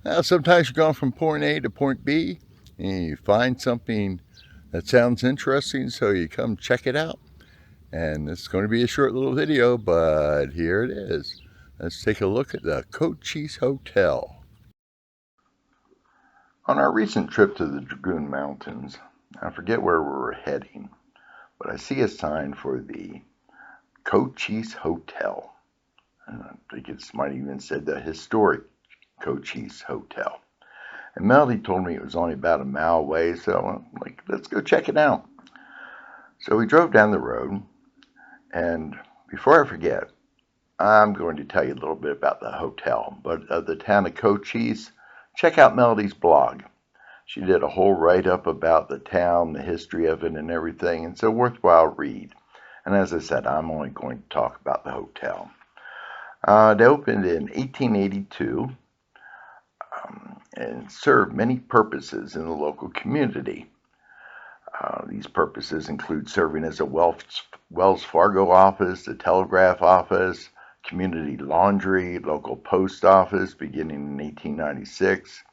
Now, sometimes you're going from point A to point B and you find something that sounds interesting, so you come check it out. And it's going to be a short little video, but here it is. Let's take a look at the Cochise Hotel. On our recent trip to the Dragoon Mountains, I forget where we were heading, but I see a sign for the Cochise Hotel. And I think it might even said the Historic Cochise Hotel. And Mellody told me it was only about a mile away, so I'm like, let's go check it out. So we drove down the road, and before I forget, I'm going to tell you a little bit about the hotel. But of the town of Cochise, check out Mellody's blog. She did a whole write-up about the town, the history of it, and everything. It's a worthwhile read. And as I said, I'm only going to talk about the hotel. It opened in 1882 and served many purposes in the local community. These purposes include serving as a Wells Fargo office, the telegraph office, community laundry, local post office beginning in 1896.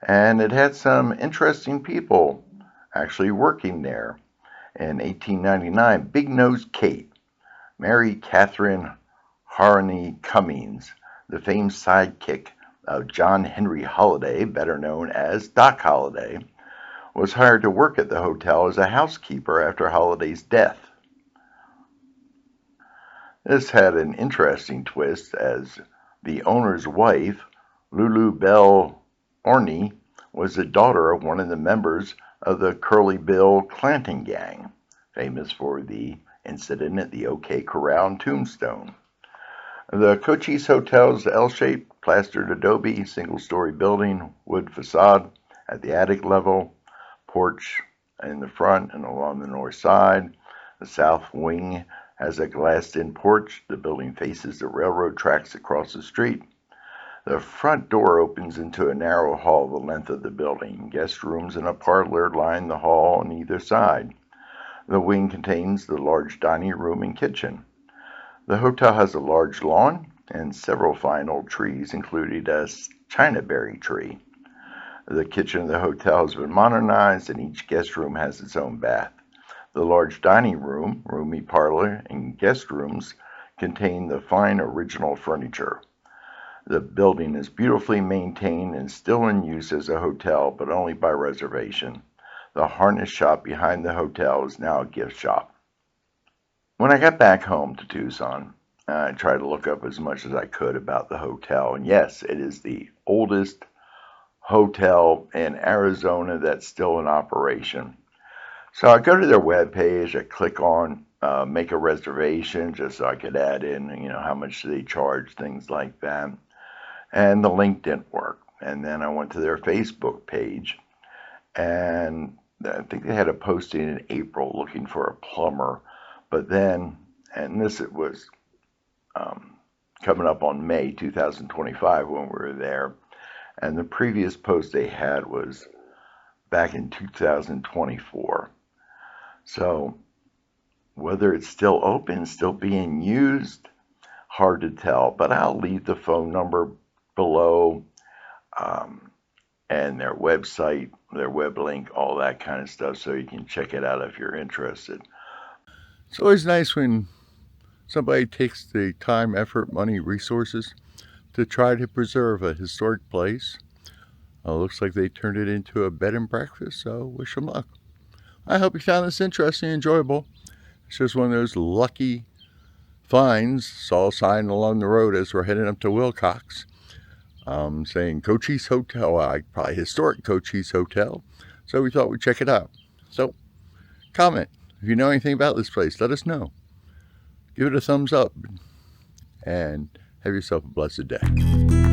And it had some interesting people actually working there. In 1899, Big Nose Kate, Mary Catherine Harney Cummings, the famed sidekick of John Henry Holliday, better known as Doc Holliday, was hired to work at the hotel as a housekeeper after Holliday's death. This had an interesting twist as the owner's wife, Lulu Bell Orney, was the daughter of one of the members of the Curly Bill Clanton gang, famous for the incident at the OK Corral in Tombstone. The Cochise Hotel is L-shaped, plastered adobe, single-story building, wood facade at the attic level, porch in the front and along the north side. The south wing has a glassed-in porch. The building faces the railroad tracks across the street. The front door opens into a narrow hall the length of the building. Guest rooms and a parlor line the hall on either side. The wing contains the large dining room and kitchen. The hotel has a large lawn and several fine old trees, including a chinaberry tree. The kitchen of the hotel has been modernized, and each guest room has its own bath. The large dining room, roomy parlor, and guest rooms contain the fine original furniture. The building is beautifully maintained and still in use as a hotel, but only by reservation. The harness shop behind the hotel is now a gift shop. When I got back home to Tucson, I tried to look up as much as I could about the hotel. And yes, it is the oldest hotel in Arizona that's still in operation. So I go to their webpage, I click on make a reservation just so I could add in, how much do they charge, things like that. And the link didn't work. And then I went to their Facebook page, and I think they had a posting in April looking for a plumber. But then, and this it was coming up on May 2025 when we were there, and the previous post they had was back in 2024. So whether it's still open, still being used, hard to tell. But I'll leave the phone number below, and their website, their web link, all that kind of stuff, so you can check it out if you're interested. It's always nice when somebody takes the time, effort, money, resources to try to preserve a historic place. Looks like they turned it into a bed and breakfast, so wish them luck. I hope you found this interesting and enjoyable. It's just one of those lucky finds. Saw a sign along the road as we're heading up to Wilcox saying Cochise Hotel, probably Historic Cochise Hotel. So we thought we'd check it out. So comment. If you know anything about this place, let us know. Give it a thumbs up and have yourself a blessed day.